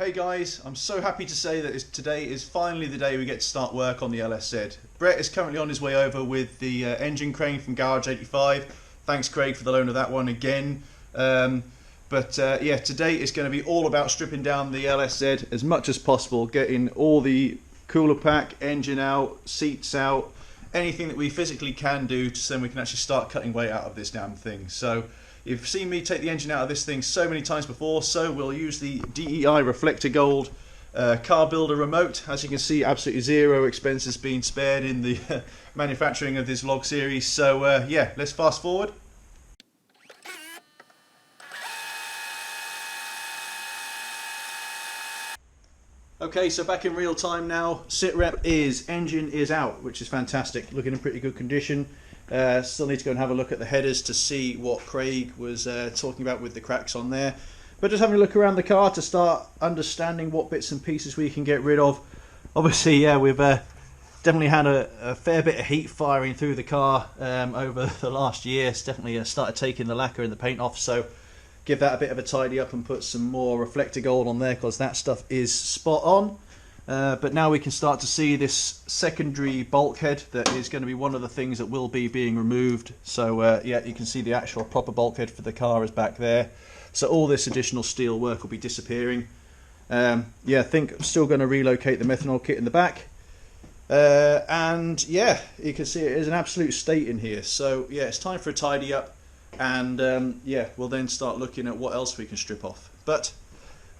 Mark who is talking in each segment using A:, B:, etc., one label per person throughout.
A: Hey guys, I'm so happy to say that today is finally the day we get to start work on the LSZ. Brett is currently on his way over with the engine crane from Garage 85. Thanks Craig for the loan of that one again. Yeah, today is going to be all about stripping down the LSZ as much as possible, getting all the cooler pack, engine out, seats out, anything that we physically can do so we can actually start cutting weight out of this damn thing. So you've seen me take the engine out of this thing so many times before, so we'll use the DEI Reflector Gold car builder remote. As you can see, absolutely zero expenses being spared in the manufacturing of this log series. So yeah, let's fast forward. Okay, so back in real time now. SITREP is engine is out, which is fantastic. Looking in pretty good condition. Still need to go and have a look at the headers to see what Craig was talking about with the cracks on there. But just having a look around the car to start understanding what bits and pieces we can get rid of. Obviously, yeah, we've definitely had a fair bit of heat firing through the car over the last year. It's definitely started taking the lacquer and the paint off, so give that a bit of a tidy up and put some more reflector gold on there, because that stuff is spot on. But now we can start to see this secondary bulkhead that is going to be one of the things that will be being removed. So yeah, you can see the actual proper bulkhead for the car is back there. So all this additional steel work will be disappearing. Yeah, I think I'm still going to relocate the methanol kit in the back. And yeah, you can see it is an absolute state in here. So yeah, it's time for a tidy up. And yeah, we'll then start looking at what else we can strip off. But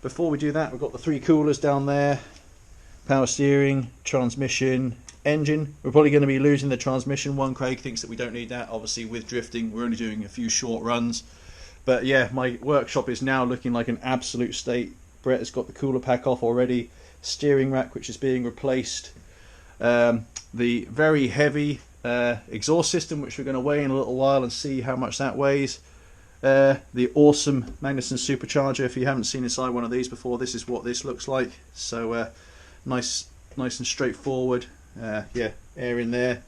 A: before we do that, we've got the three coolers down there. Power steering, transmission, engine. We're probably going to be losing the transmission one. Craig thinks that we don't need that. Obviously with drifting, we're only doing a few short runs. But yeah, my workshop is now looking like an absolute state. Brett has got the cooler pack off already. Steering rack, which is being replaced. The very heavy exhaust system, which we're going to weigh in a little while and see how much that weighs. The awesome Magnuson supercharger. If you haven't seen inside one of these before, this is what this looks like. So nice and straightforward. Yeah, air in there,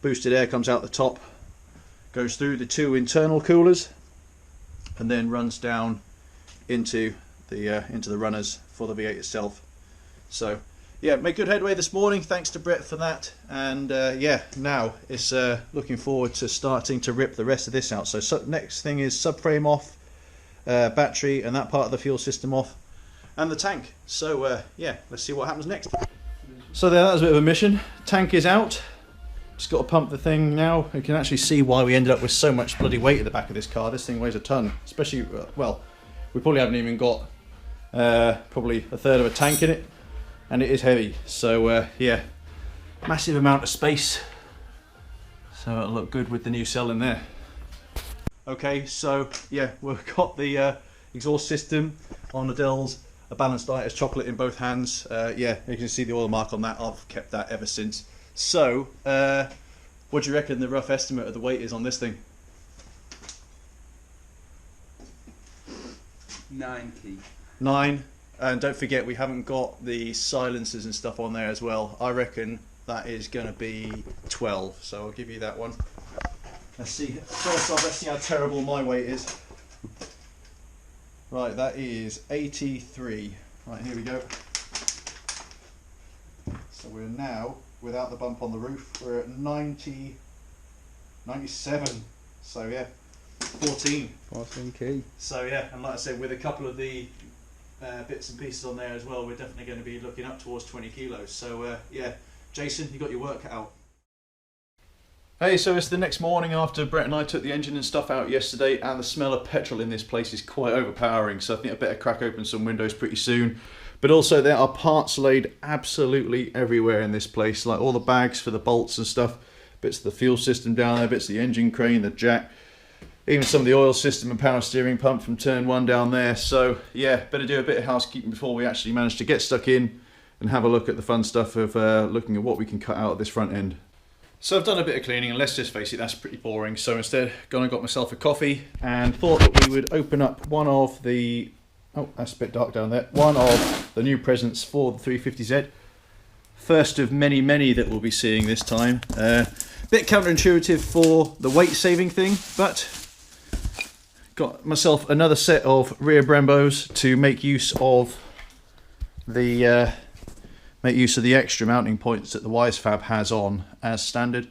A: boosted air comes out the top, goes through the two internal coolers and then runs down into the runners for the V8 itself. So yeah, made good headway this morning, thanks to Brett for that. And yeah, now it's looking forward to starting to rip the rest of this out. So next thing is subframe off, battery and that part of the fuel system off, and the tank. So yeah, let's see what happens next. So there, that was a bit of a mission. Tank is out. Just got to pump the thing now. You can actually see why we ended up with so much bloody weight at the back of this car. This thing weighs a ton. Especially, well, we probably haven't even got probably a third of a tank in it. And it is heavy. So yeah, massive amount of space. So it'll look good with the new cell in there. Okay, so yeah, we've got the exhaust system on the Dells. A balanced diet as chocolate in both hands. Yeah, you can see the oil mark on that. I've kept that ever since. So, what do you reckon the rough estimate of the weight is on this thing?
B: 90.
A: 9. And don't forget, we haven't got the silencers and stuff on there as well. I reckon that is going to be 12. So I'll give you that one. Let's see. First off, let's see how terrible my weight is. Right, that is 83. Right, here we go. So we're now, without the bump on the roof, we're at 90, 97. So yeah, 14.
B: 14 key.
A: So yeah, and like I said, with a couple of the bits and pieces on there as well, we're definitely going to be looking up towards 20 kilos. So yeah, Jason, you got your work cut out. Hey, so it's the next morning after Brett and I took the engine and stuff out yesterday, and the smell of petrol in this place is quite overpowering, so I think I better crack open some windows pretty soon. But also there are parts laid absolutely everywhere in this place, like all the bags for the bolts and stuff, bits of the fuel system down there, bits of the engine crane, the jack, even some of the oil system and power steering pump from turn 1 down there. So yeah, better do a bit of housekeeping before we actually manage to get stuck in and have a look at the fun stuff of looking at what we can cut out of this front end. So I've done a bit of cleaning, and let's just face it, that's pretty boring. So instead, gone and got myself a coffee and thought that we would open up one of the, oh, that's a bit dark down there, one of the new presents for the 350Z. First of many, many that we'll be seeing this time. Bit counterintuitive for the weight saving thing, but got myself another set of rear Brembos to make use of the make use of the extra mounting points that the Wisefab has on as standard.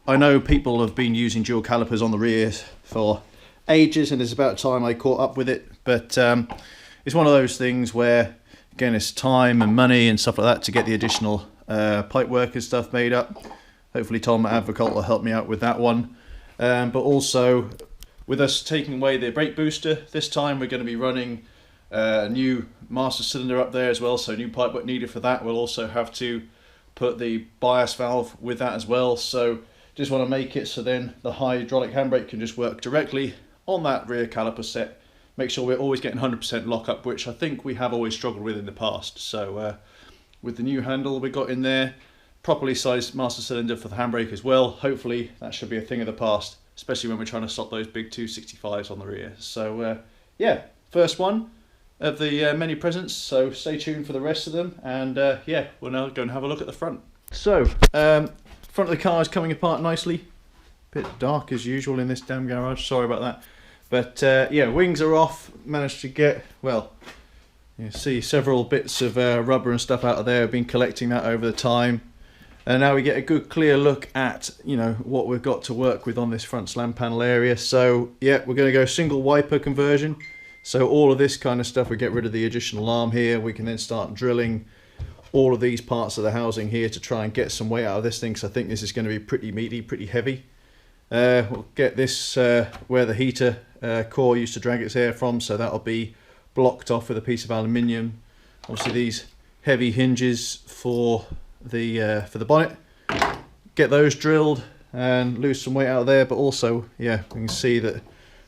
A: I know people have been using dual calipers on the rears for ages, and it's about time I caught up with it, but it's one of those things where, again, it's time and money and stuff like that to get the additional pipe work and stuff made up. Hopefully Tom at Advocult will help me out with that one. But also, with us taking away the brake booster, this time we're going to be running a new master cylinder up there as well, so new pipe work needed for that. We'll also have to put the bias valve with that as well, so just want to make it so then the hydraulic handbrake can just work directly on that rear caliper set. Make sure we're always getting 100% lockup, which I think we have always struggled with in the past. So with the new handle we got in there, properly sized master cylinder for the handbrake as well, hopefully that should be a thing of the past, especially when we're trying to stop those big 265s on the rear. So yeah, first one of the many presents, so stay tuned for the rest of them, and yeah, we'll now go and have a look at the front. So front of the car is coming apart nicely. Bit dark as usual in this damn garage, sorry about that. But yeah, wings are off. Managed to get, well, you see several bits of rubber and stuff out of there. I've been collecting that over the time, and now we get a good clear look at, you know, what we've got to work with on this front slam panel area. So yeah, we're going to go single wiper conversion. So all of this kind of stuff, we get rid of the additional arm here. We can then start drilling all of these parts of the housing here to try and get some weight out of this thing, because I think this is going to be pretty meaty, pretty heavy. We'll get this where the heater core used to drag its air from, so that'll be blocked off with a piece of aluminium. Obviously these heavy hinges for the bonnet, get those drilled and lose some weight out of there. But also, yeah, we can see that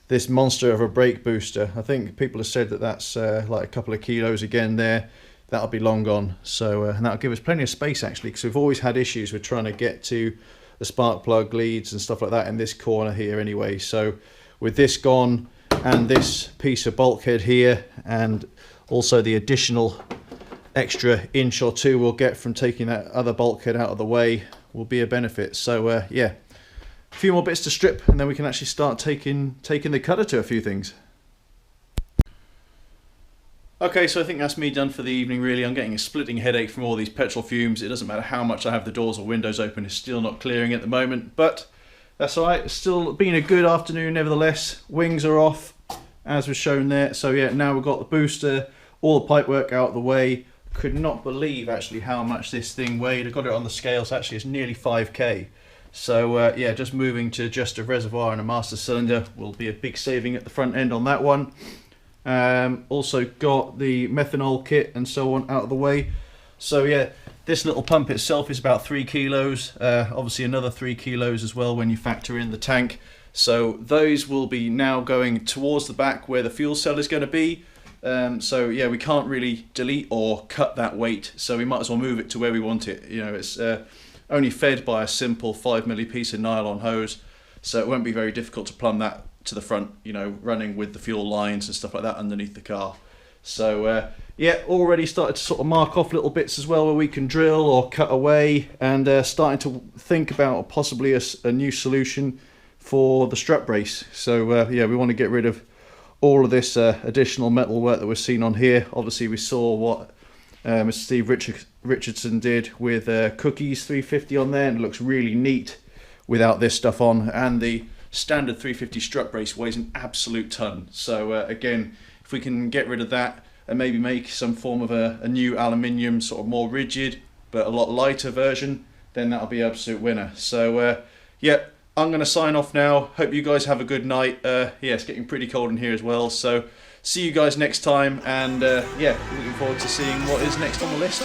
A: this monster of a brake booster, I think people have said that that's like a couple of kilos again there. That'll be long gone, so and that'll give us plenty of space actually, because we've always had issues with trying to get to the spark plug leads and stuff like that in this corner here anyway. So with this gone and this piece of bulkhead here, and also the additional extra inch or two we'll get from taking that other bulkhead out of the way, will be a benefit. So yeah, a few more bits to strip, and then we can actually start taking the cutter to a few things. Okay, so I think that's me done for the evening really. I'm getting a splitting headache from all these petrol fumes. It doesn't matter how much I have the doors or windows open, it's still not clearing at the moment, but that's alright. It's still been a good afternoon nevertheless. Wings are off, as was shown there. So yeah, now we've got the booster, all the pipe work out of the way. Could not believe actually how much this thing weighed. I got it on the scales, actually it's nearly 5k. So yeah, just moving to just a reservoir and a master cylinder will be a big saving at the front end on that one. Also got the methanol kit and so on out of the way. So yeah, this little pump itself is about 3 kilos, obviously another 3 kilos as well when you factor in the tank. So those will be now going towards the back where the fuel cell is going to be. So yeah, we can't really delete or cut that weight, so we might as well move it to where we want it. You know, it's only fed by a simple 5mm piece of nylon hose, so it won't be very difficult to plumb that to the front, you know, running with the fuel lines and stuff like that underneath the car. So yeah, already started to sort of mark off little bits as well where we can drill or cut away, and starting to think about possibly a new solution for the strut brace. So yeah, we want to get rid of all of this additional metal work that we're seeing on here. Obviously we saw what Mr. Steve Richardson did with Cookies 350 on there, and it looks really neat without this stuff on, and the standard 350 strut brace weighs an absolute ton. So again, if we can get rid of that and maybe make some form of a new aluminium, sort of more rigid but a lot lighter version, then that'll be an absolute winner. So yeah, I'm going to sign off now. Hope you guys have a good night. Yeah, it's getting pretty cold in here as well, so see you guys next time, and yeah, looking forward to seeing what is next on the list.